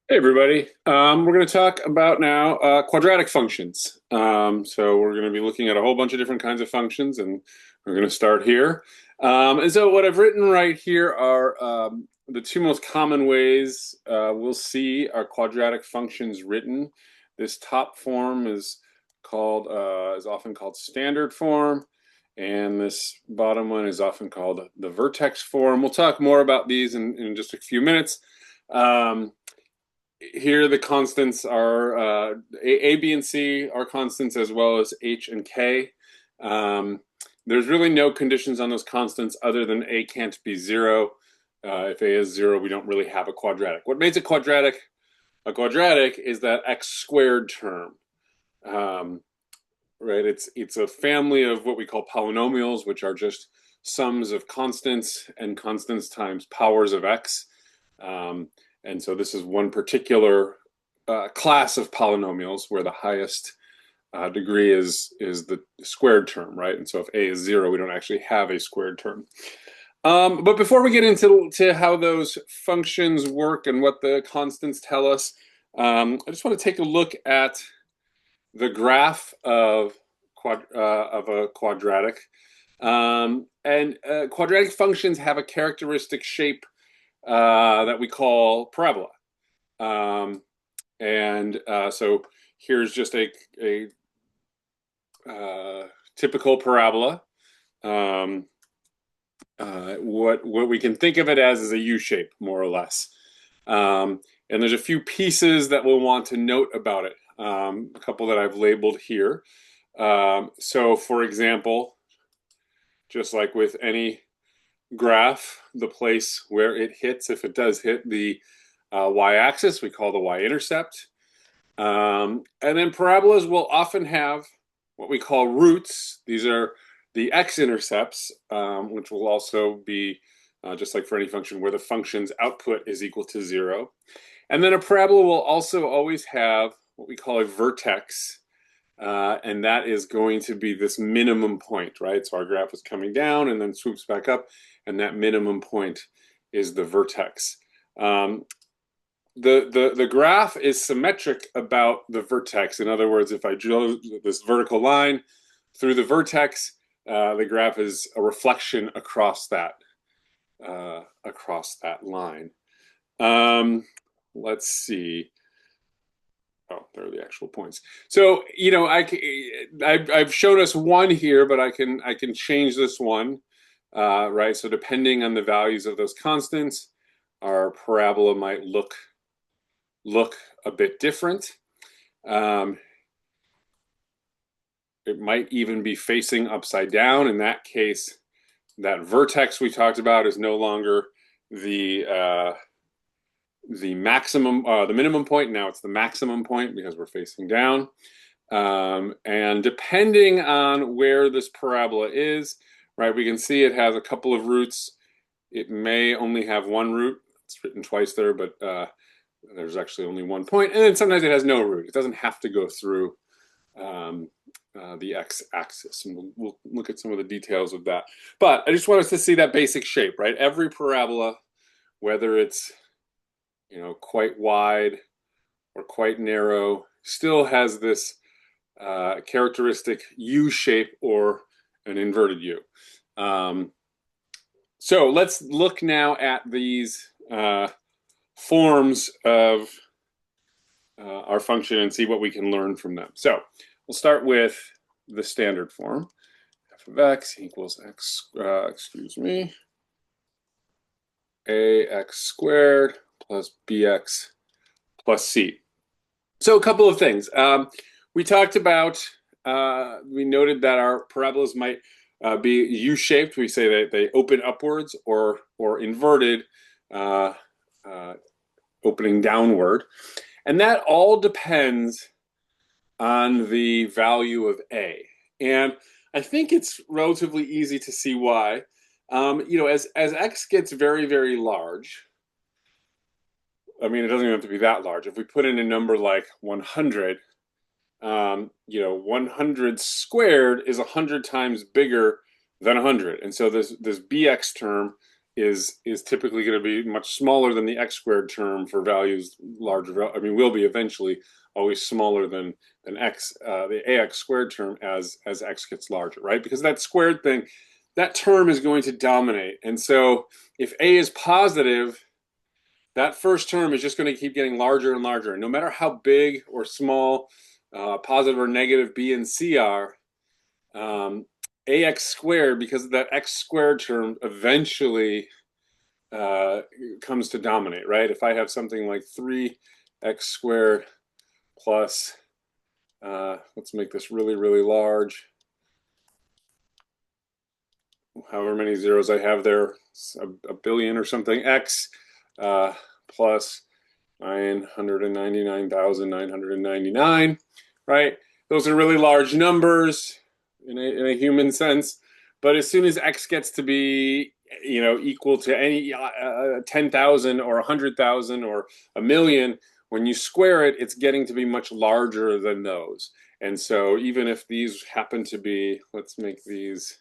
Hey everybody. We're going to talk about now quadratic functions. So we're going to be looking at a whole bunch of different kinds of functions, and we're going to start here. And so what I've written right here are the two most common ways we'll see our quadratic functions written. This top form is often called standard form, and this bottom one is often called the vertex form. We'll talk more about these in just a few minutes. Um, Here the constants are A, B, and C are constants as well as H and K. Um, there's really no conditions on those constants other than A can't be zero. If A is zero, we don't really have a quadratic. What makes a quadratic is that x squared term. Um, right? It's a family of what we call polynomials, which are just sums of constants and constants times powers of x. Um, and so this is one particular class of polynomials where the highest degree is the squared term, right? And so if a is zero, we don't actually have a squared term. But before we get into how those functions work and what the constants tell us, I just want to take a look at the graph of a quadratic. And quadratic functions have a characteristic shape that we call parabola. Um, and so here's just a typical parabola. Um, what we can think of it as is a U shape, more or less. And there's a few pieces that we'll want to note about it. A couple that I've labeled here. So, for example, just like with any graph, the place where it hits, if it does hit the y-axis, we call the y-intercept. And then parabolas will often have what we call roots. These are the x-intercepts, which will also be just like for any function where the function's output is equal to zero. And then a parabola will also always have what we call a vertex, and that is going to be this minimum point, right? So our graph is coming down and then swoops back up, and that minimum point is the vertex. The graph is symmetric about the vertex. In other words, if I drew this vertical line through the vertex, the graph is a reflection across that line. Let's see. Oh, there are the actual points. So I've shown us one here, but I can change this one, right? So depending on the values of those constants, our parabola might look a bit different. Um, it might even be facing upside down. In that case, that vertex we talked about is no longer the maximum, the minimum point. Now it's the maximum point because we're facing down. And depending on where this parabola is, right, we can see it has a couple of roots. It may only have one root. It's written twice there, but there's actually only one point. And then sometimes it has no root. It doesn't have to go through the x-axis. And we'll look at some of the details of that. But I just want us to see that basic shape, right? Every parabola, whether it's quite wide or quite narrow, still has this characteristic U shape or an inverted U. So let's look now at these forms of our function and see what we can learn from them. So we'll start with the standard form. F of x equals x, ax squared plus bx plus c. So a couple of things. We talked about, we noted that our parabolas might be U-shaped. We say that they open upwards or inverted, opening downward. And that all depends on the value of A. And I think it's relatively easy to see why. As x gets very, very large, I mean, it doesn't even have to be that large. If we put in a number like 100, 100 squared is 100 times bigger than 100. And so this bx term is typically going to be much smaller than the x squared term for values larger. I mean, will be eventually always smaller than x, the ax squared term as x gets larger, right? Because that squared thing, that term is going to dominate. And so if a is positive, that first term is just going to keep getting larger and larger. And no matter how big or small, positive or negative b and c are, ax squared, because of that x squared term, eventually comes to dominate, right? If I have something like 3x squared plus, let's make this really, really large, however many zeros I have there, a billion or something, x plus 999,999, right? Those are really large numbers in a human sense. But as soon as x gets to be, equal to any 10,000 or 100,000 or a million, when you square it, it's getting to be much larger than those. And so even if these happen to be, let's make these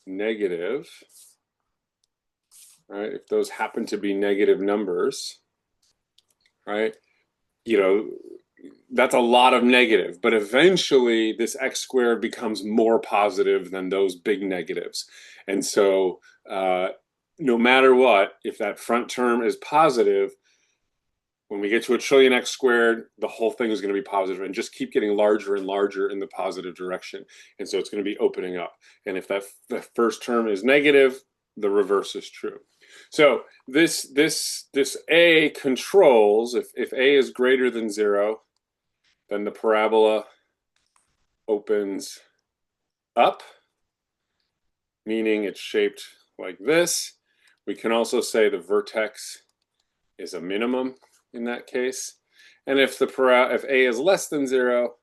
negative, right? If those happen to be negative numbers, right? That's a lot of negative, but eventually this x squared becomes more positive than those big negatives. And so no matter what, if that front term is positive, when we get to a trillion x squared, the whole thing is going to be positive and just keep getting larger and larger in the positive direction. And so it's going to be opening up. And if the first term is negative, the reverse is true. So this a controls, if a is greater than 0, then the parabola opens up, meaning it's shaped like this. We can also say the vertex is a minimum in that case. And if a is less than 0,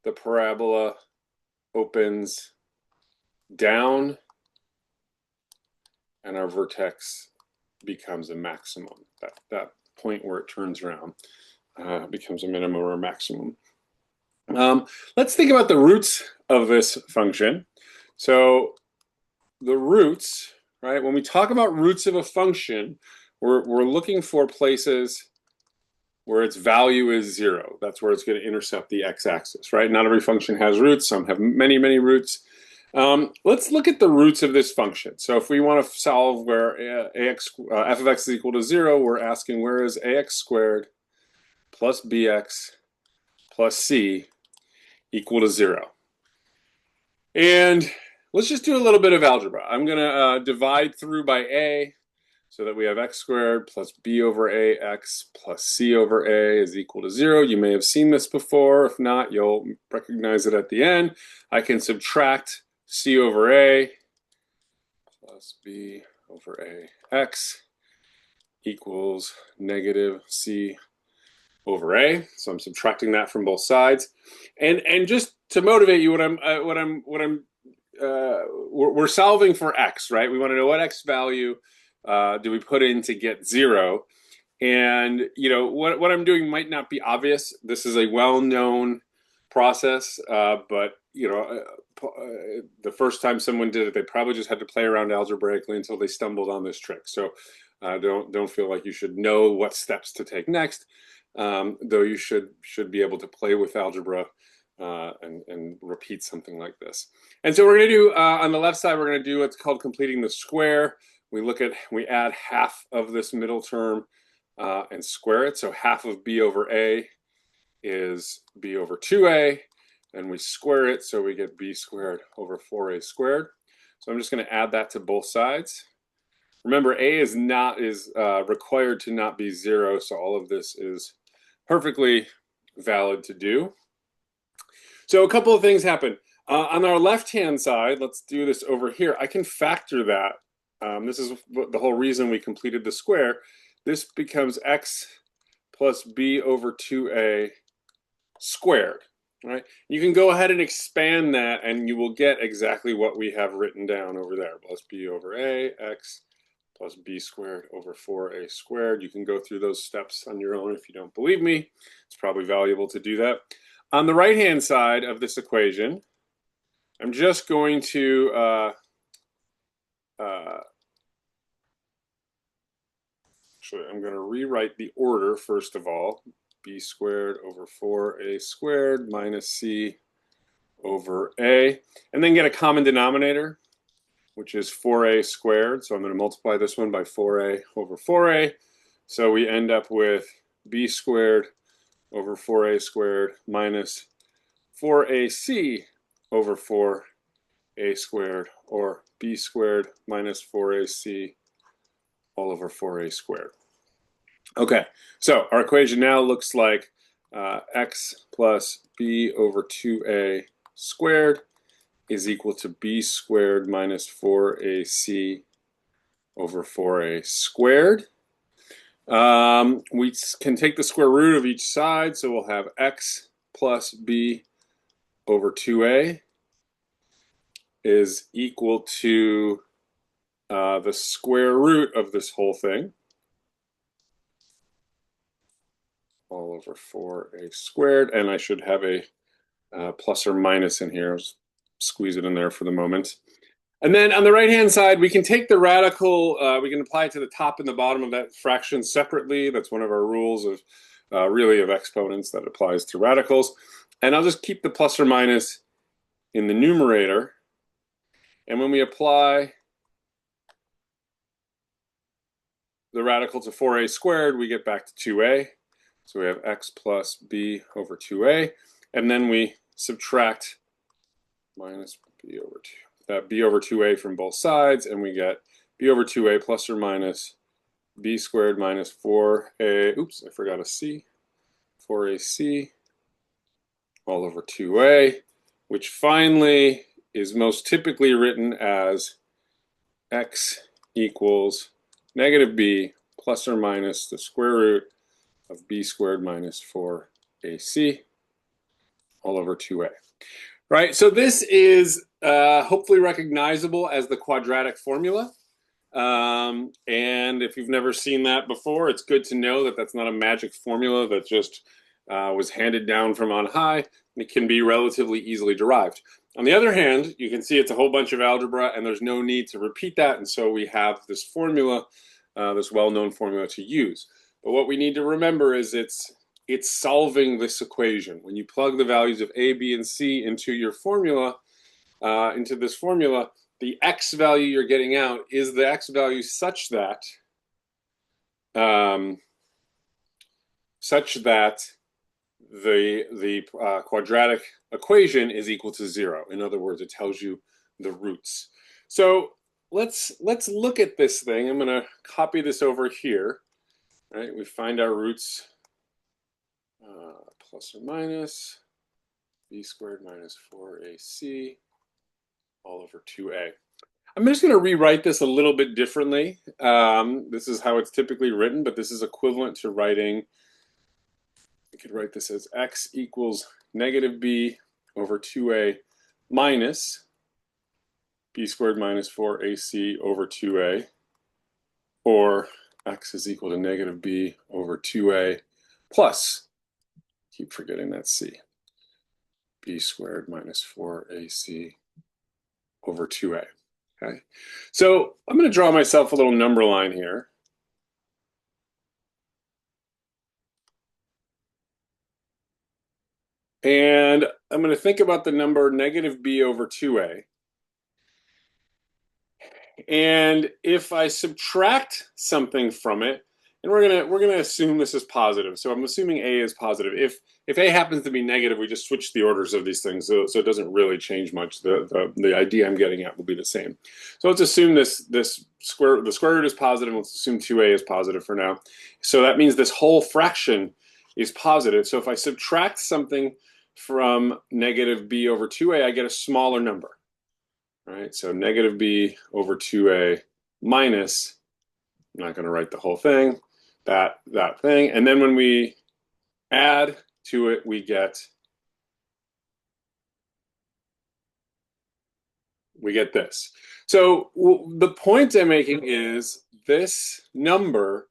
the parabola opens down and our vertex becomes a maximum. That point where it turns around becomes a minimum or a maximum. Let's think about the roots of this function. So the roots, right? When we talk about roots of a function, we're looking for places where its value is 0. That's where it's going to intercept the x-axis, right? Not every function has roots. Some have many, many roots. Let's look at the roots of this function. So if we want to solve where f of x is equal to 0, we're asking where is ax squared plus bx plus c equal to 0. And let's just do a little bit of algebra. I'm going to divide through by a so that we have x squared plus b over ax plus c over a is equal to 0. You may have seen this before. If not, you'll recognize it at the end. I can subtract c over a plus b over ax equals negative c over a. So I'm subtracting that from both sides. And just to motivate you, we're solving for x, right? We want to know what x value do we put in to get 0. And what I'm doing might not be obvious. This is a well-known process, but the first time someone did it, they probably just had to play around algebraically until they stumbled on this trick. So don't feel like you should know what steps to take next, though you should be able to play with algebra and repeat something like this. And so we're going to do, on the left side, we're going to do what's called completing the square. We add half of this middle term and square it. So half of b over a is b over 2a, and we square it, so we get b squared over 4a squared. So I'm just going to add that to both sides. Remember, a is required to not be 0, so all of this is perfectly valid to do. So a couple of things happen. On our left-hand side, let's do this over here. I can factor that. This is the whole reason we completed the square. This becomes x plus b over 2a squared, right? You can go ahead and expand that, and you will get exactly what we have written down over there, plus b over a, x plus b squared over 4a squared. You can go through those steps on your own if you don't believe me. It's probably valuable to do that. On the right-hand side of this equation, I'm just going to actually, I'm going to rewrite the order first of all. B squared over 4a squared minus c over a, and then get a common denominator, which is 4a squared. So I'm going to multiply this one by 4a over 4a. So we end up with b squared over 4a squared minus 4ac over 4a squared, or b squared minus 4ac all over 4a squared. Okay, so our equation now looks like x plus b over 2a squared is equal to b squared minus 4ac over 4a squared. We can take the square root of each side, so we'll have x plus b over 2a is equal to the square root of this whole thing, all over 4a squared, and I should have a plus or minus in here. I'll just squeeze it in there for the moment. And then on the right-hand side, we can take the radical, we can apply it to the top and the bottom of that fraction separately. That's one of our rules of really of exponents that applies to radicals. And I'll just keep the plus or minus in the numerator. And when we apply the radical to 4a squared, we get back to 2a. So we have x plus b over 2a. And then we subtract minus b over 2, b over 2a from both sides, and we get b over 2a plus or minus b squared minus 4a, oops, I forgot a c, 4ac all over 2a, which finally is most typically written as x equals negative b plus or minus the square root of b squared minus 4ac all over 2a. Right, so this is hopefully recognizable as the quadratic formula. And if you've never seen that before, it's good to know that that's not a magic formula that just was handed down from on high. It can be relatively easily derived. On the other hand, you can see it's a whole bunch of algebra, and there's no need to repeat that, and so we have this formula, this well-known formula to use. But what we need to remember is it's solving this equation. When you plug the values of a, b, and c into your formula, into this formula, the x value you're getting out is the x value such that the quadratic equation is equal to 0. In other words, it tells you the roots. So let's look at this thing. I'm going to copy this over here. Right, we find our roots. Plus or minus b squared minus 4ac all over 2a. I'm just going to rewrite this a little bit differently. This is how it's typically written, but this is equivalent to writing, we could write this as x equals negative b over 2a minus b squared minus 4ac over 2a, or x is equal to negative b over 2a plus, keep forgetting that c, b squared minus 4ac over 2a. Okay, so I'm going to draw myself a little number line here. And I'm going to think about the number negative b over 2a. And if I subtract something from it, and we're gonna assume this is positive. So I'm assuming a is positive. If a happens to be negative, we just switch the orders of these things, so it doesn't really change much. The idea I'm getting at will be the same. So let's assume the square root is positive. Let's assume 2a is positive for now. So that means this whole fraction is positive. So if I subtract something from negative b over 2a, I get a smaller number. Right, so negative b over 2a minus, I'm not going to write the whole thing, that thing. And then when we add to it, we get this. So the point I'm making is this number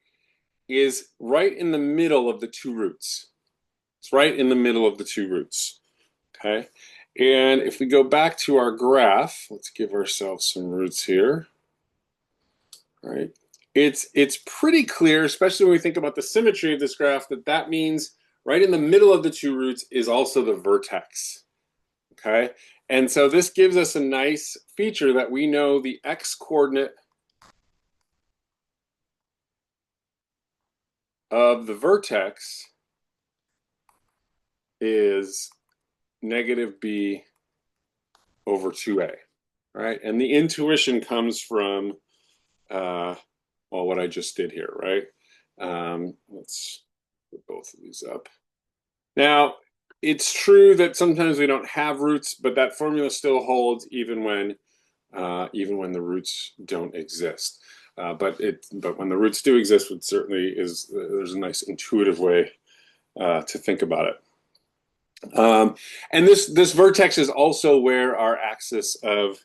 is right in the middle of the two roots. It's right in the middle of the two roots. Okay. And if we go back to our graph, let's give ourselves some roots here. All right. it's pretty clear, especially when we think about the symmetry of this graph, that that means right in the middle of the two roots is also the vertex. Okay, and so this gives us a nice feature that we know the x-coordinate of the vertex is negative b over 2a, right? And the intuition comes from, well, what I just did here, right? Let's put both of these up. Now, it's true that sometimes we don't have roots, but that formula still holds even when the roots don't exist. But when the roots do exist, it certainly is. There's a nice intuitive way to think about it. And this vertex is also where our axis of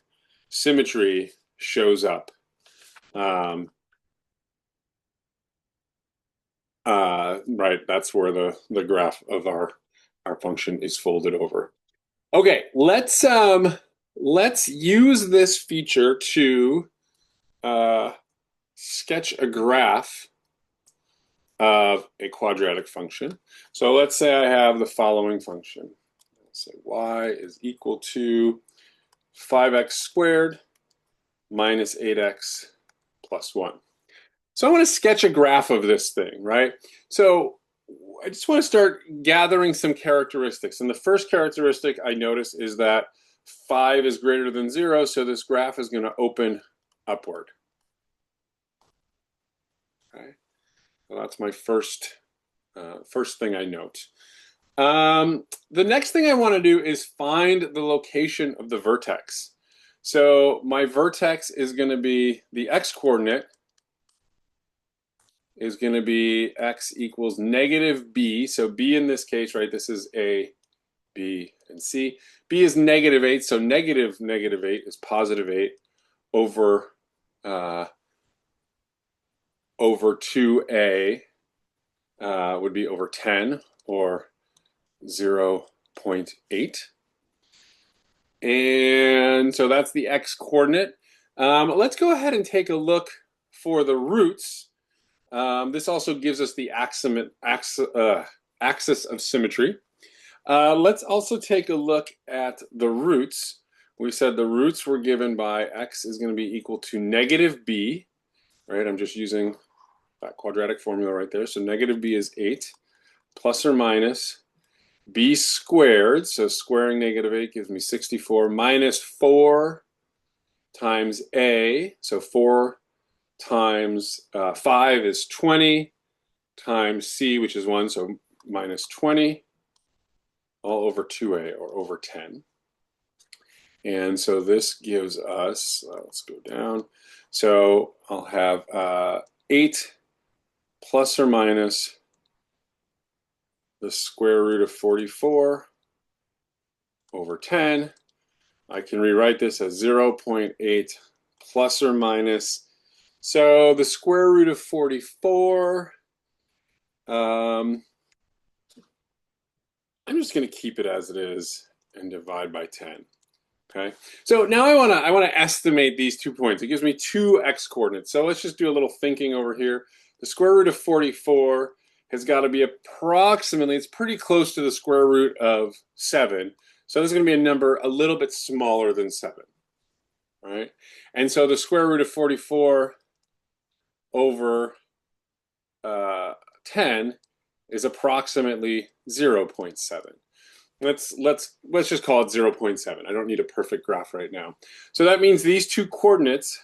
symmetry shows up. Right, that's where the graph of our function is folded over. Okay, let's use this feature to sketch a graph of a quadratic function. So let's say I have the following function. Let's say y is equal to 5x squared minus 8x plus 1. So I want to sketch a graph of this thing, right? So I just want to start gathering some characteristics. And the first characteristic I notice is that 5 is greater than 0, so this graph is going to open upward. Okay, so that's my first thing I note. The next thing I want to do is find the location of the vertex. So my vertex is going to be the x-coordinate is going to be x equals negative b. So b in this case, right, this is a, b, and c. b is negative 8, so negative 8 is positive 8 over 2a would be over 10, or 0.8. And so that's the x-coordinate. Let's go ahead and take a look for the roots. This also gives us the axis of symmetry. Let's also take a look at the roots. We said the roots were given by x is going to be equal to negative b, right? I'm just using that quadratic formula right there. So negative b is 8 plus or minus b squared. So squaring negative 8 gives me 64 minus 4 times a. So 4 times 5 is 20 times c, which is 1, so minus 20, all over 2a, or over 10. And so this gives us, let's go down. So I'll have 8 plus or minus the square root of 44 over 10. I can rewrite this as 0.8 plus or minus. So the square root of 44, I'm just going to keep it as it is and divide by 10. Okay. So now I want to estimate these 2 points. It gives me 2 x-coordinates. So let's just do a little thinking over here. The square root of 44 has got to be approximately, it's pretty close to the square root of 7. So this is going to be a number a little bit smaller than 7. All right. And so the square root of 44 over 10 is approximately 0.7. Let's just call it 0.7. I don't need a perfect graph right now. So that means these two coordinates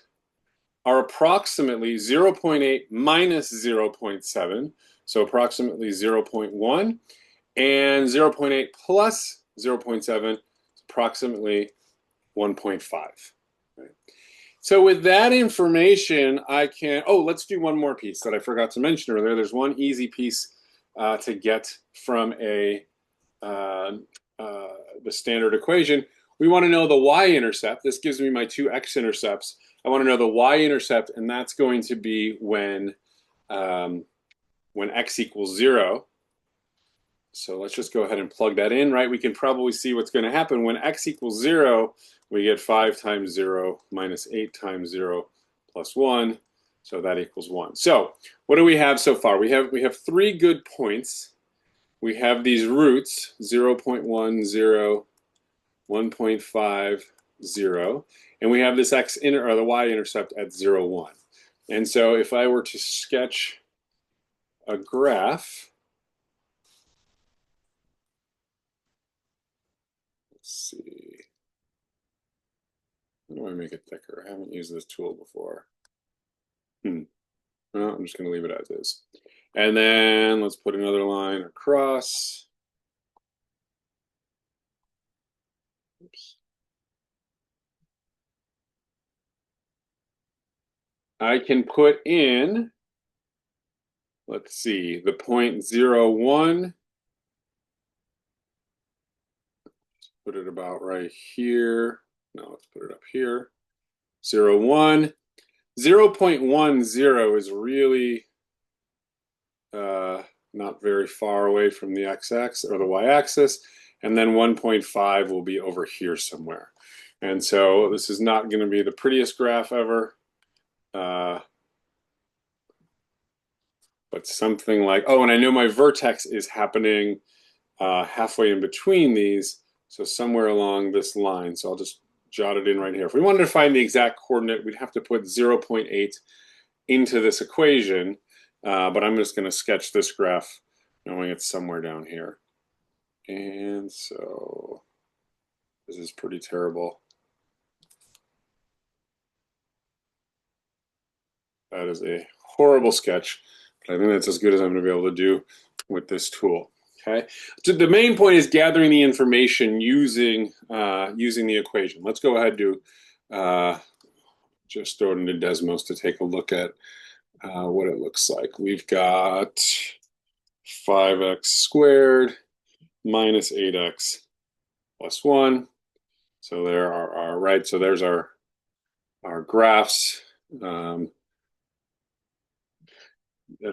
are approximately 0.8 minus 0.7, so approximately 0.1, and 0.8 plus 0.7 is approximately 1.5. Right? So with that information, I can, let's do one more piece that I forgot to mention earlier. There's one easy piece to get from the standard equation. We want to know the y-intercept. This gives me my 2 x-intercepts. I want to know the y-intercept, and that's going to be when x equals 0. So let's just go ahead and plug that in, right? We can probably see what's going to happen. When x equals 0, we get 5 times 0 minus 8 times 0 plus 1. So that equals 1. So what do we have so far? We have 3 good points. We have these roots, 0.10, 1.50, and we have this or the y-intercept at 0, 1. And so if I were to sketch a graph, let's see, how do I make it thicker? I haven't used this tool before. Well, I'm just going to leave it as is. And then let's put another line across. Oops. I can put in, let's see, the point 0, 1. Put it about right here. No, let's put it up here. 0, 1. 0.10 is really not very far away from the x-axis or the y-axis, and then 1.5 will be over here somewhere. And so this is not going to be the prettiest graph ever, but something like, oh, and I know my vertex is happening halfway in between these, so somewhere along this line. So I'll just jot it in right here. If we wanted to find the exact coordinate, we'd have to put 0.8 into this equation, but I'm just going to sketch this graph knowing it's somewhere down here. And so this is pretty terrible. That is a horrible sketch, but I think that's as good as I'm going to be able to do with this tool. Okay. So the main point is gathering the information using the equation. Let's go ahead and do just throw it into Desmos to take a look at what it looks like. We've got 5x squared minus 8x plus 1. So there are our, right, so there's our graphs.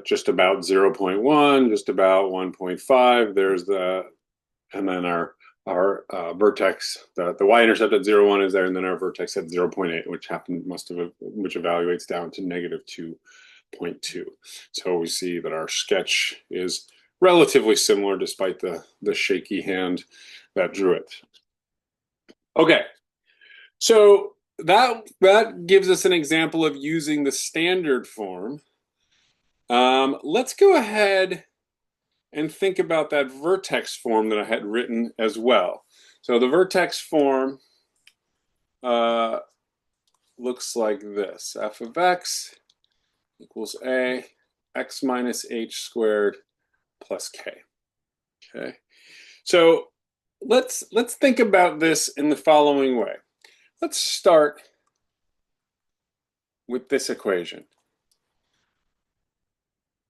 Just about 0.1, just about 1.5. There's the, and then our vertex, the y-intercept at 0, 1 is there, and then our vertex at 0.8, which which evaluates down to negative 2.2. So we see that our sketch is relatively similar despite the shaky hand that drew it. Okay, so that gives us an example of using the standard form. Let's go ahead and think about that vertex form that I had written as well. So the vertex form looks like this. F of x equals a, x minus h squared plus k. Okay. So let's think about this in the following way. Let's start with this equation.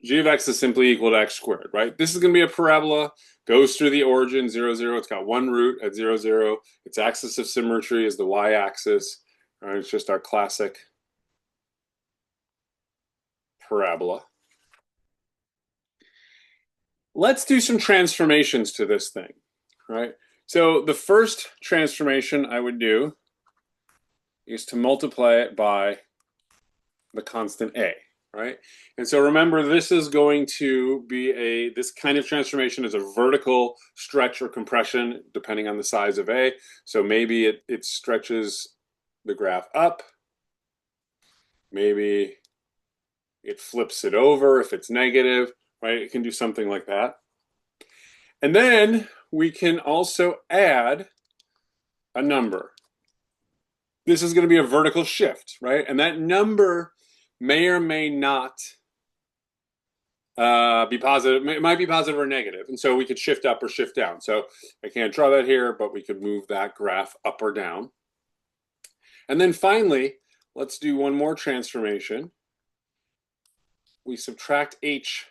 G of x is simply equal to x squared, right? This is going to be a parabola, goes through the origin, 0, 0. It's got one root at 0, 0. Its axis of symmetry is the y-axis. Right? It's just our classic parabola. Let's do some transformations to this thing, right? So the first transformation I would do is to multiply it by the constant a. Right? And so remember, this is going to be this kind of transformation is a vertical stretch or compression, depending on the size of A. So maybe it stretches the graph up. Maybe it flips it over if it's negative, right? It can do something like that. And then we can also add a number. This is going to be a vertical shift, right? And that number may or may not be positive. It might be positive or negative. And so we could shift up or shift down. So I can't draw that here, but we could move that graph up or down. And then finally, let's do one more transformation. We subtract h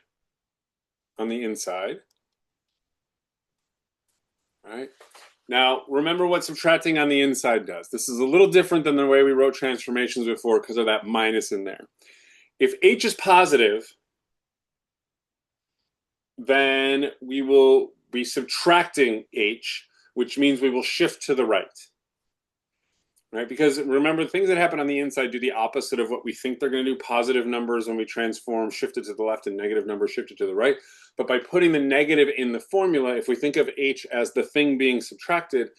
on the inside. All right. Now, remember what subtracting on the inside does. This is a little different than the way we wrote transformations before because of that minus in there. If h is positive, then we will be subtracting h, which means we will shift to the right. right? Because remember, things that happen on the inside do the opposite of what we think they're going to do. Positive numbers when we transform shifted to the left, and negative numbers shifted to the right. But by putting the negative in the formula, if we think of h as the thing being subtracted,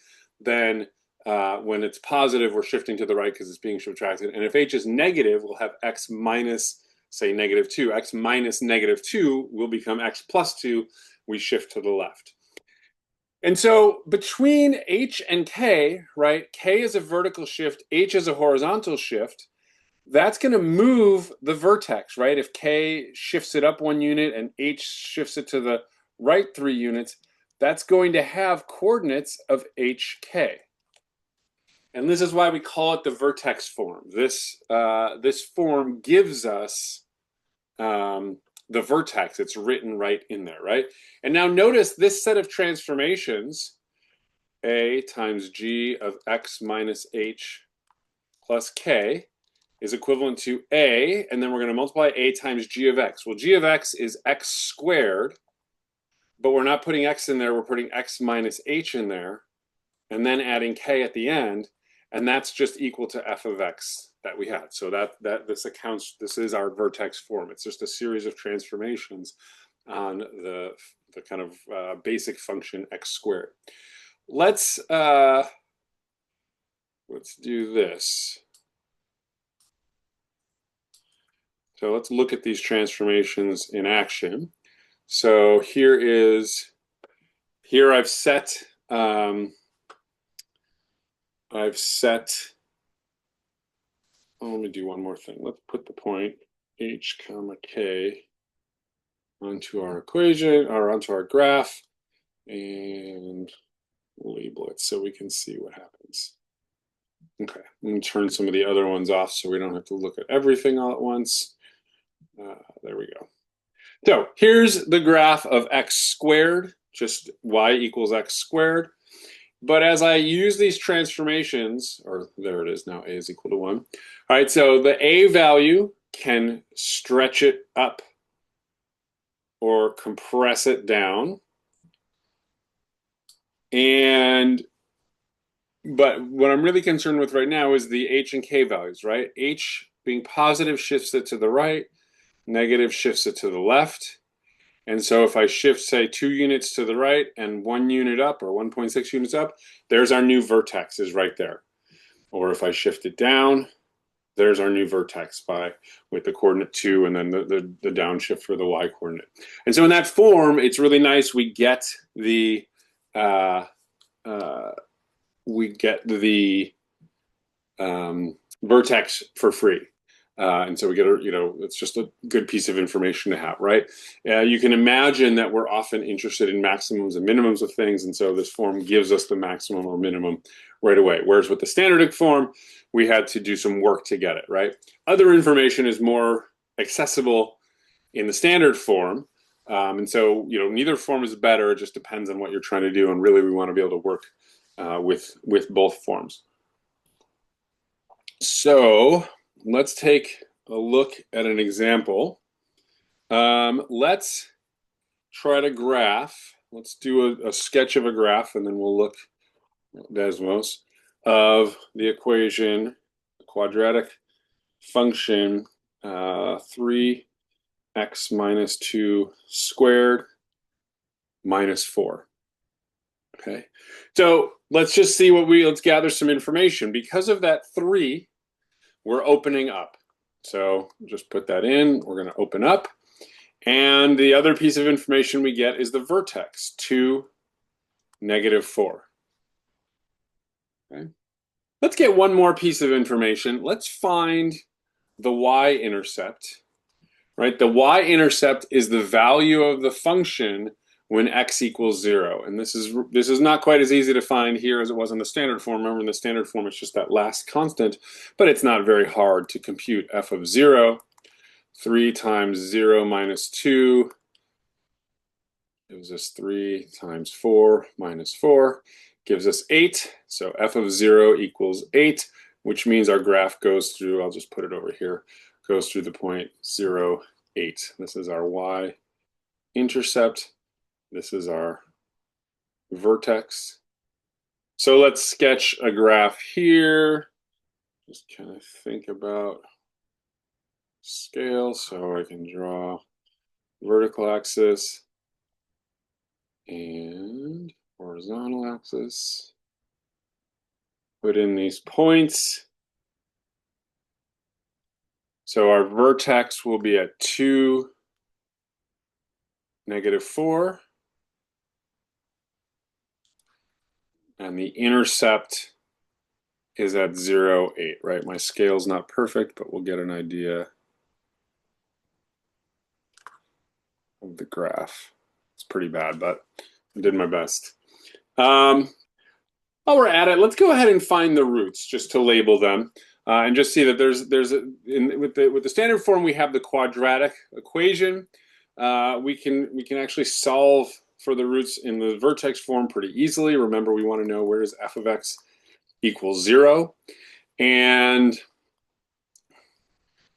then when it's positive, we're shifting to the right because it's being subtracted. And if h is negative, we'll have x minus, say, -2. X minus -2 will become x plus 2. We shift to the left. And so between h and k, right, k is a vertical shift, h is a horizontal shift. That's going to move the vertex, right? If k shifts it up 1 unit and h shifts it to the right 3 units, that's going to have coordinates of hk. And this is why we call it the vertex form. This form gives us the vertex. It's written right in there, right? And now notice this set of transformations, a times g of x minus h plus k, is equivalent to a, and then we're going to multiply a times g of x. Well, g of x is x squared, but we're not putting x in there. We're putting x minus h in there, and then adding k at the end, and that's just equal to f of x that we had. So this is our vertex form. It's just a series of transformations on the kind of basic function x squared. Let's do this. So let's look at these transformations in action. So here I've set let me do one more thing. Let's put the point h comma k onto our equation, or onto our graph, and label it so we can see what happens. Okay, I'm going to turn some of the other ones off so we don't have to look at everything all at once. There we go. So here's the graph of x squared, just y equals x squared. But as I use these transformations, or there it is now, a is equal to 1. All right, so the a value can stretch it up or compress it down. But what I'm really concerned with right now is the h and k values, right? H being positive shifts it to the right, negative shifts it to the left. And so if I shift, say, 2 units to the right and 1 unit up, or 1.6 units up, there's our new vertex is right there. Or if I shift it down, there's our new vertex with the coordinate 2 and then the downshift for the y coordinate. And so in that form, it's really nice. We get the vertex for free. And so we get it's just a good piece of information to have, right? You can imagine that we're often interested in maximums and minimums of things, and so this form gives us the maximum or minimum right away. Whereas with the standard form, we had to do some work to get it, right? Other information is more accessible in the standard form, and so neither form is better. It just depends on what you're trying to do, and really we want to be able to work with both forms. So let's take a look at an example. Let's try to graph. Let's do a sketch of a graph, and then we'll look at Desmos of the equation, quadratic function 3x minus 2 squared minus 4. Okay, so let's just see let's gather some information. Because of that 3, we're opening up. So just put that in. We're going to open up. And the other piece of information we get is the vertex, 2, -4. Okay. Let's get one more piece of information. Let's find the y-intercept, right? The y-intercept is the value of the function when x equals 0. And this is not quite as easy to find here as it was in the standard form. Remember, in the standard form, it's just that last constant, but it's not very hard to compute f of 0. 3 times 0 minus 2 gives us 3 times 4 minus 4 gives us 8. So f of 0 equals 8, which means our graph goes through, I'll just put it over here, goes through the point 0, 8. This is our y-intercept. This is our vertex. So let's sketch a graph here. just kind of think about scale. So I can draw vertical axis and horizontal axis. Put in these points. So our vertex will be at 2, -4. And the intercept is at 0, 8, right? My scale's not perfect, but we'll get an idea of the graph. It's pretty bad, but I did my best. While we're at it, let's go ahead and find the roots just to label them. And just see that with the standard form we have the quadratic equation. We can actually solve for the roots in the vertex form pretty easily. Remember, we want to know where does f of x equals 0, and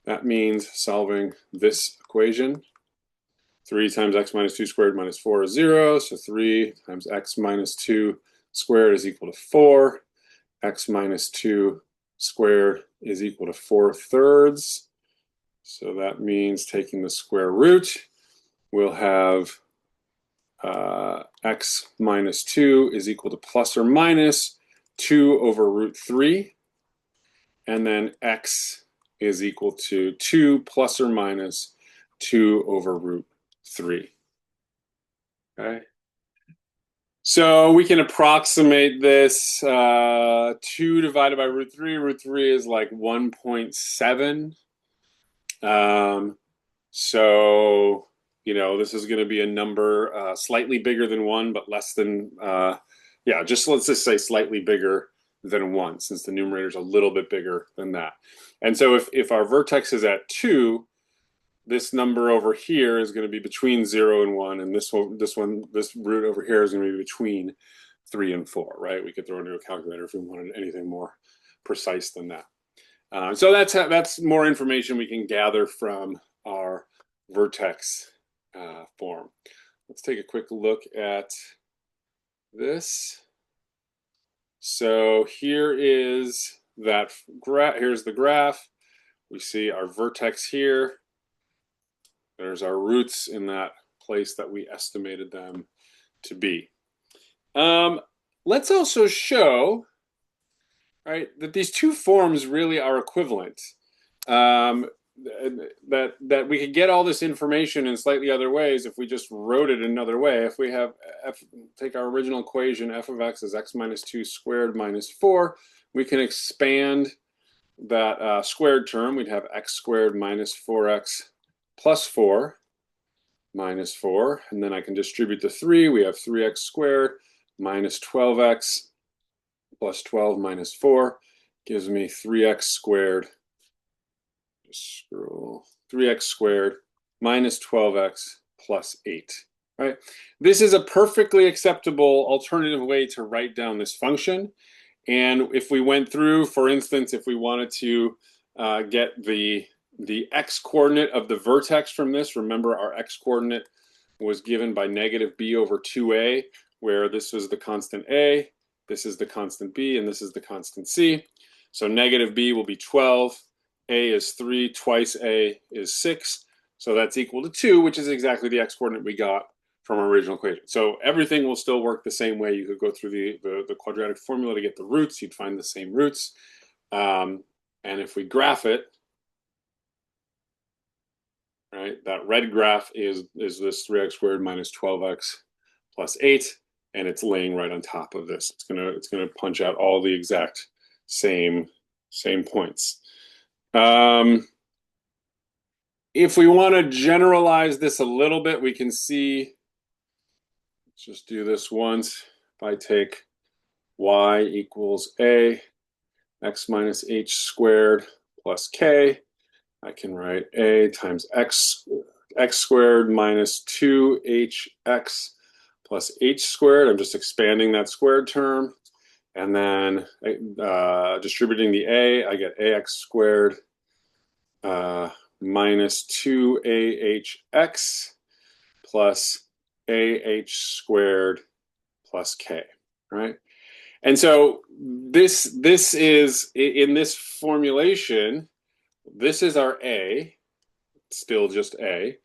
that means solving this equation. 3 times x minus 2 squared minus 4 is 0, so 3 times x minus 2 squared is equal to 4. X minus 2 squared is equal to 4/3. So that means taking the square root, we'll have x minus 2 is equal to plus or minus 2 over root 3. And then x is equal to 2 plus or minus 2 over root 3. Okay. So we can approximate this. 2 divided by root 3. Root 3 is like 1.7. So, this is going to be a number slightly bigger than 1, but less than, let's just say slightly bigger than 1, since the numerator is a little bit bigger than that. And so if our vertex is at 2, this number over here is going to be between 0 and 1, and this root over here is going to be between 3 and 4, right? We could throw it into a calculator if we wanted anything more precise than that. So that's more information we can gather from our vertex form. Let's take a quick look at this. So here is that graph. Here's the graph. We see our vertex here. There's our roots in that place that we estimated them to be. Let's also show, right, that these two forms really are equivalent. That we could get all this information in slightly other ways if we just wrote it another way. If we have take our original equation, f of x is x minus 2 squared minus 4, we can expand that squared term. We'd have x squared minus 4x plus 4 minus 4, and then I can distribute the 3. We have 3x squared minus 12x plus 12 minus 4 gives me 3x squared. Just scroll. 3x squared minus 12x plus 8. Right? This is a perfectly acceptable alternative way to write down this function. And if we went through, for instance, if we wanted to get the x coordinate of the vertex from this, remember our x coordinate was given by negative b over 2a, where this was the constant a, this is the constant b, and this is the constant c. So negative b will be 12, a is 3, twice a is 6, so that's equal to 2, which is exactly the x coordinate we got from our original equation. So everything will still work the same way. You could go through the quadratic formula to get the roots. You'd find the same roots. And if we graph it, right, that red graph is this 3x squared minus 12x plus 8, and it's laying right on top of this. It's gonna punch out all the exact same points. If we want to generalize this a little bit, we can see. Let's just do this once. If I take y equals a, x minus h squared plus k, I can write a times x squared minus 2hx plus h squared. I'm just expanding that squared term. And then distributing the a, I get ax squared minus 2ahx plus ah squared plus k, right? And so this is in this formulation, this is our A, still just A.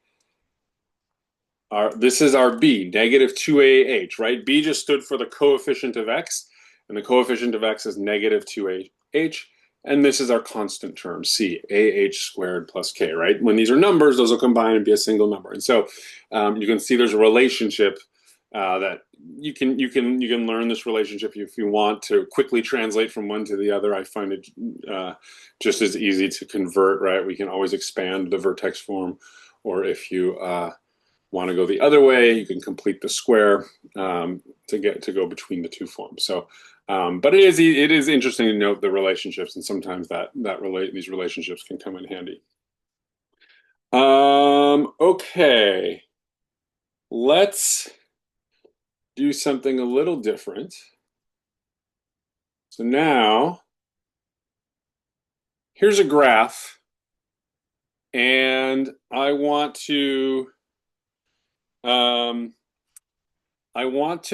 This is our B, negative 2AH, right? B just stood for the coefficient of X, and the coefficient of X is negative 2AH. And this is our constant term, C, AH squared plus K, right? When these are numbers, those will combine and be a single number. And so you can see there's a relationship that you can learn this relationship if you want to quickly translate from one to the other. I find it just as easy to convert, right? We can always expand the vertex form, or if you want to go the other way, you can complete the square to go between the two forms. So, but it is interesting to note the relationships, and sometimes these relationships can come in handy. Okay, let's do something a little different. So now, here's a graph, and I want to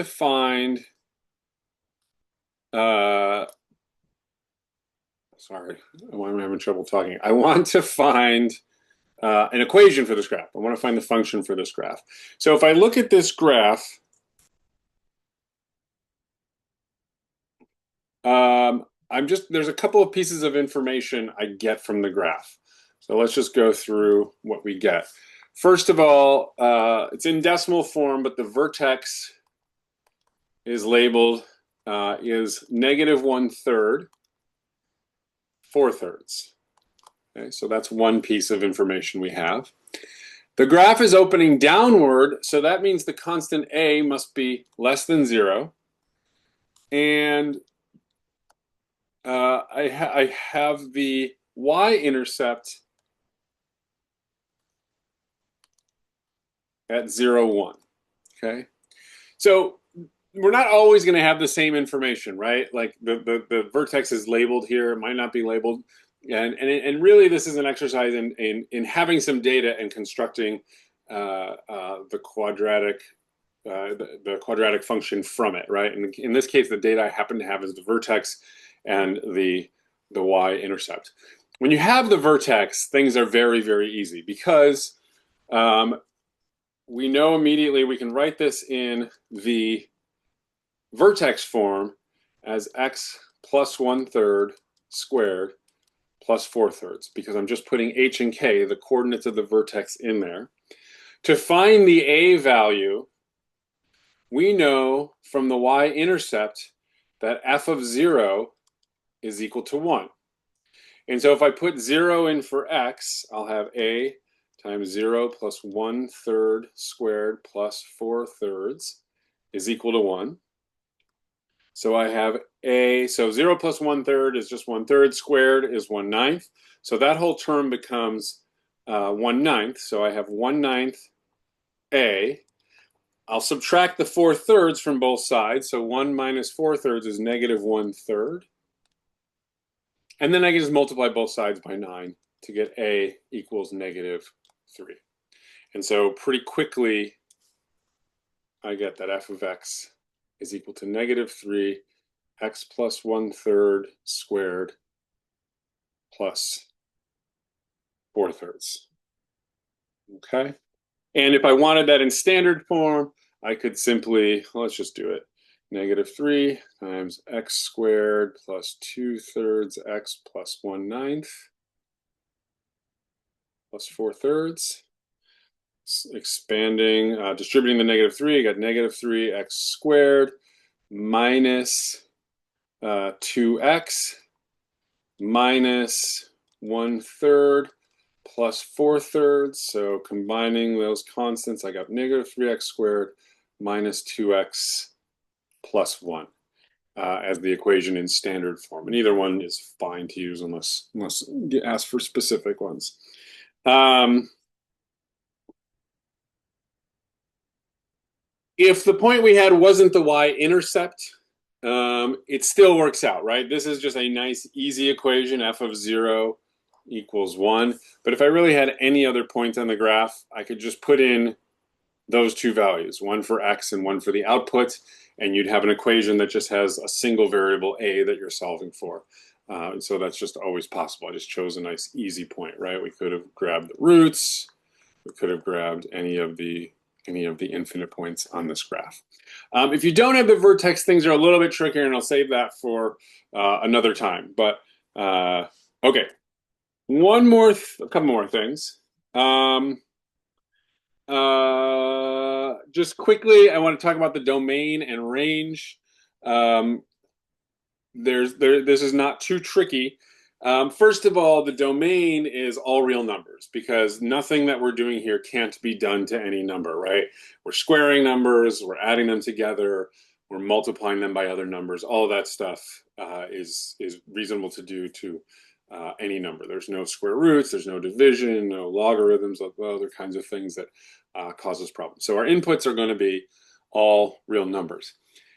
find, sorry, why am I having trouble talking? I want to find an equation for this graph. I want to find the function for this graph. So if I look at this graph, there's a couple of pieces of information I get from the graph. So let's just go through what we get. First of all, it's in decimal form, but the vertex is labeled is negative 1/3, 4/3. Okay, so that's one piece of information we have. The graph is opening downward, so that means the constant A must be less than 0. And I have the y-intercept at 0, 1. Okay, so we're not always going to have the same information, right? Like the vertex is labeled here, it might not be labeled. And really, this is an exercise in having some data and constructing the quadratic function from it, right? And in this case, the data I happen to have is the vertex and the y-intercept. When you have the vertex, things are very, very easy because we know immediately we can write this in the vertex form as x plus 1/3 squared plus 4/3, because I'm just putting h and k, the coordinates of the vertex, in there. To find the a value, we know from the y-intercept that f of 0 is equal to 1. And so if I put 0 in for x, I'll have a times 0 plus 1/3 squared plus 4/3 is equal to 1. So I have a, so 0 plus 1/3 is just 1/3, squared is 1/9. So that whole term becomes 1/9. So I have 1/9 a. I'll subtract the 4/3 from both sides. So 1 minus 4/3 is negative 1/3. And then I can just multiply both sides by 9 to get a equals negative 3. And so pretty quickly, I get that f of x is equal to negative 3 x plus 1/3 squared plus 4/3. Okay. And if I wanted that in standard form, I could simply, let's just do it. Negative 3 times x squared plus 2/3 x plus 1/9 plus 4/3. Expanding, distributing the negative 3, I got negative 3 x squared minus 2x minus 1/3 plus 4/3. So combining those constants, I got negative 3x squared minus 2x plus 1 as the equation in standard form. And either one is fine to use unless you ask for specific ones. If the point we had wasn't the y-intercept, it still works out, right? This is just a nice, easy equation, f of 0 equals 1. But if I really had any other point on the graph, I could just put in those two values, one for x and one for the output, and you'd have an equation that just has a single variable a that you're solving for. And so that's just always possible. I just chose a nice easy point, right? We could have grabbed the roots. We could have grabbed any of the infinite points on this graph. If you don't have the vertex, things are a little bit trickier, and I'll save that for another time. But okay, a couple more things. Just quickly, I want to talk about the domain and range. This is not too tricky. First of all, the domain is all real numbers because nothing that we're doing here can't be done to any number, right? We're squaring numbers, we're adding them together, we're multiplying them by other numbers. All of that stuff is reasonable to do to any number. There's no square roots, there's no division, no logarithms, other kinds of things that cause us problems. So our inputs are going to be all real numbers.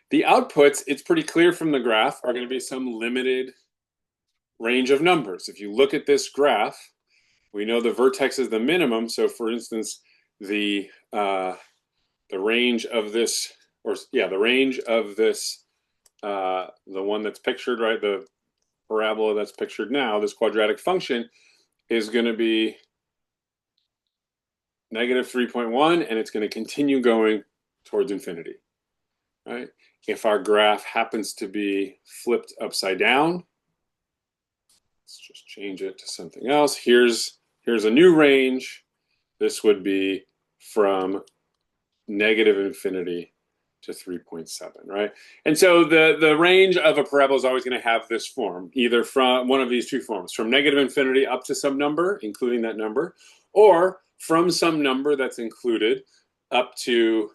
The outputs, it's pretty clear from the graph, are going to be some limited range of numbers. If you look at this graph, we know the vertex is the minimum. So for instance, the range of this, the range of this, the one that's pictured, right, the parabola that's pictured now, this quadratic function, is going to be negative 3.1, and it's going to continue going towards infinity, right? If our graph happens to be flipped upside down, let's just change it to something else. Here's a new range. This would be from negative infinity to 3.7, right? And so the range of a parabola is always going to have this form, either from one of these two forms, from negative infinity up to some number, including that number, or from some number that's included up to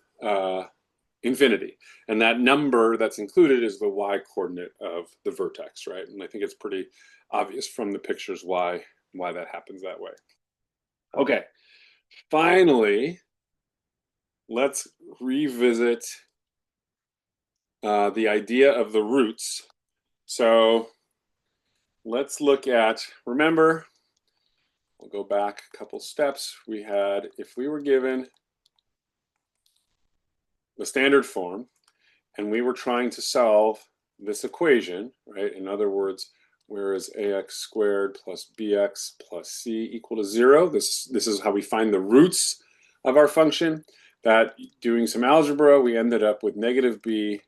infinity. And that number that's included is the y-coordinate of the vertex, right? And I think it's pretty obvious from the pictures why that happens that way. Okay, finally, let's revisit the idea of the roots. So let's look at, remember, we'll go back a couple steps. We had, if we were given the standard form and we were trying to solve this equation, right? In other words, where is ax squared plus bx plus c equal to 0? This is how we find the roots of our function. That doing some algebra, we ended up with negative b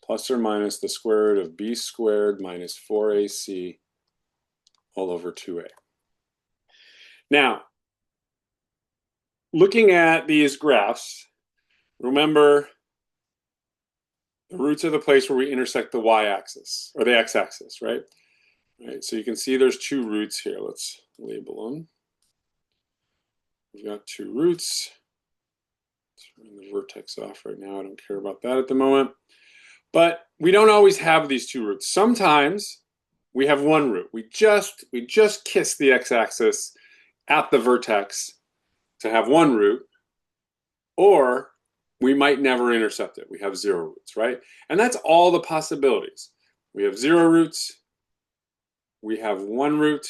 plus or minus the square root of b squared minus 4ac all over 2a. Now, looking at these graphs, remember the roots are the place where we intersect the y-axis, or the x-axis, right? Right, so you can see there's two roots here. Let's label them. We've got two roots. Let's turn the vertex off right now. I don't care about that at the moment. But we don't always have these two roots. Sometimes we have one root. We just kiss the x-axis at the vertex to have one root, or we might never intercept it. We have 0 roots, right? And that's all the possibilities. We have 0 roots, we have 1 root,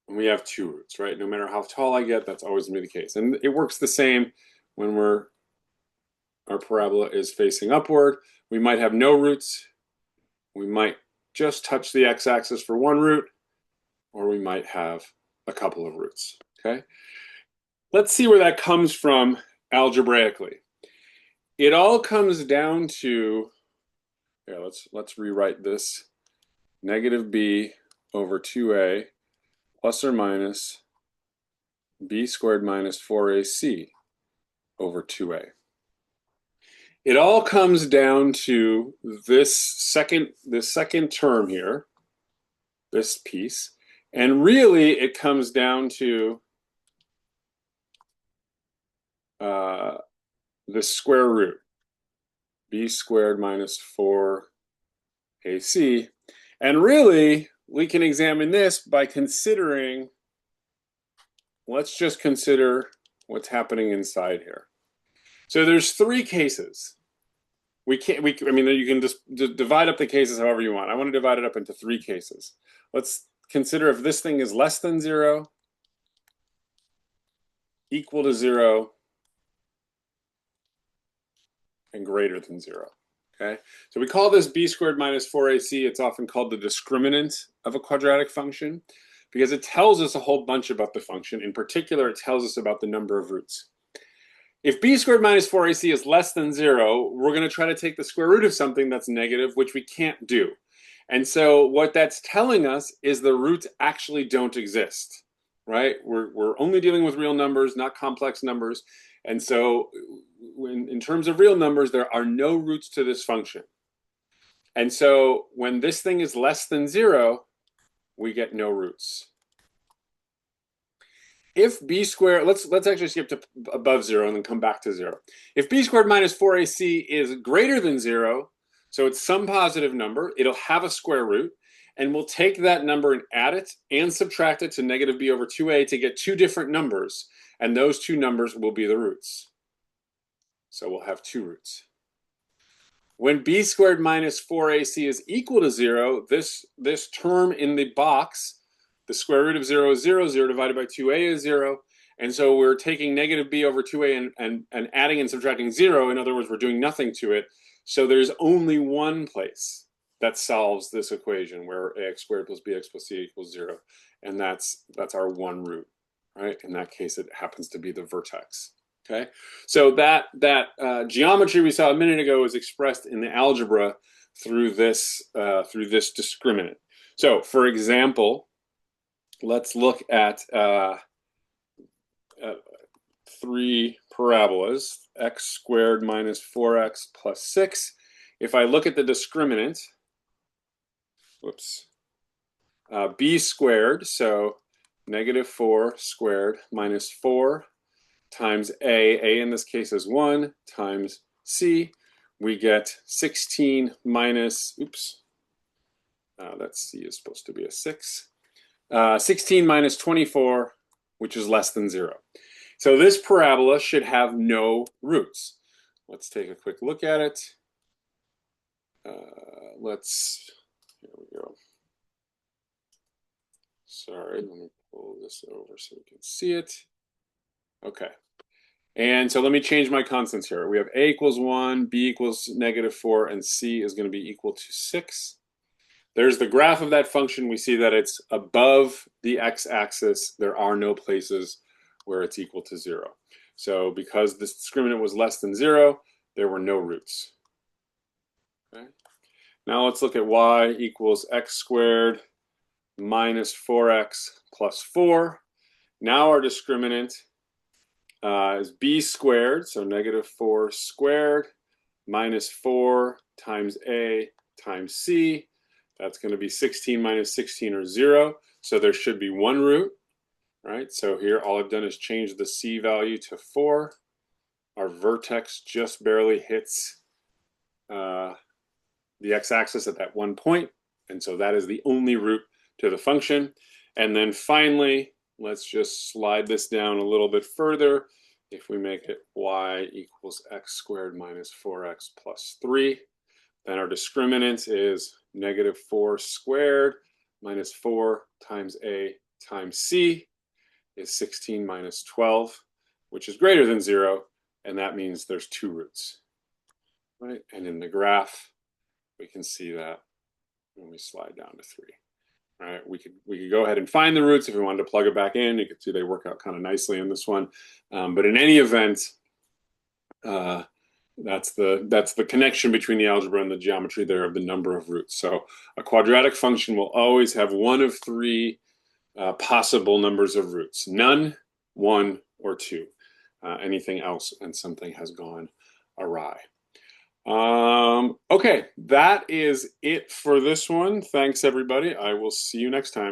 and we have 2 roots, right? No matter how tall I get, that's always going to be the case. And it works the same when our parabola is facing upward. We might have no roots. We might just touch the x-axis for 1 root, or we might have a couple of roots, okay? Let's see where that comes from algebraically. It all comes down to, yeah, let's rewrite this. Negative b over 2a plus or minus b squared minus 4ac over 2a. It all comes down to this second term here, this piece, and really it comes down to the square root, b squared minus 4ac. And really, we can examine this by considering, let's just consider what's happening inside here. So there's 3 cases. I mean, you can just divide up the cases however you want. I want to divide it up into 3 cases. Let's consider if this thing is less than 0, equal to 0, and greater than 0. Okay, so we call this b squared minus 4ac. It's often called the discriminant of a quadratic function because it tells us a whole bunch about the function. In particular, it tells us about the number of roots. If b squared minus 4ac is less than 0, we're going to try to take the square root of something that's negative, which we can't do. And so what that's telling us is the roots actually don't exist, right? We're only dealing with real numbers, not complex numbers. And so in terms of real numbers, there are no roots to this function. And so when this thing is less than 0, we get no roots. If b squared, let's actually skip to above 0 and then come back to 0. If b squared minus 4ac is greater than 0, so it's some positive number, it'll have a square root, and we'll take that number and add it and subtract it to negative b over 2a to get two different numbers, and those two numbers will be the roots. So we'll have two roots. When b squared minus 4ac is equal to 0, this term in the box, the square root of 0 is 0, 0 divided by 2a is 0, and so we're taking negative b over 2a and adding and subtracting 0. In other words, we're doing nothing to it. So there's only one place that solves this equation where ax squared plus bx plus c equals 0, and that's our one root, right? In that case, it happens to be the vertex. Okay, so that geometry we saw a minute ago is expressed in the algebra through this discriminant. So, for example, let's look at three parabolas: x squared minus 4x plus 6. If I look at the discriminant, b squared, so negative 4 squared minus 4 times a in this case is 1, times c, we get 16 minus, that c is supposed to be a 6, 16 minus 24, which is less than 0. So this parabola should have no roots. Let's take a quick look at it. Here we go. Sorry, let me pull this over so we can see it. Okay. And so let me change my constants here. We have a equals 1, b equals negative 4, and c is going to be equal to 6. There's the graph of that function. We see that it's above the x-axis. There are no places where it's equal to 0. So because this discriminant was less than 0, there were no roots. Okay. Now let's look at y equals x squared minus 4x plus 4. Now our discriminant is b squared, so negative 4 squared minus 4 times a times c. That's going to be 16 minus 16, or 0. So there should be one root, right? So here all I've done is change the c value to 4. Our vertex just barely hits the x-axis at that one point, and so that is the only root to the function. And then finally, let's just slide this down a little bit further. If we make it y equals x squared minus 4x plus 3, then our discriminant is negative 4 squared minus 4 times a times c is 16 minus 12, which is greater than 0, and that means there's two roots, right? And in the graph, we can see that when we slide down to 3. All right, we could go ahead and find the roots if we wanted to plug it back in. You can see they work out kind of nicely in this one. But in any event, that's the connection between the algebra and the geometry there of the number of roots. So a quadratic function will always have one of three possible numbers of roots: none, 1, or 2. Anything else, and something has gone awry. Okay, that is it for this one. Thanks, everybody. I will see you next time.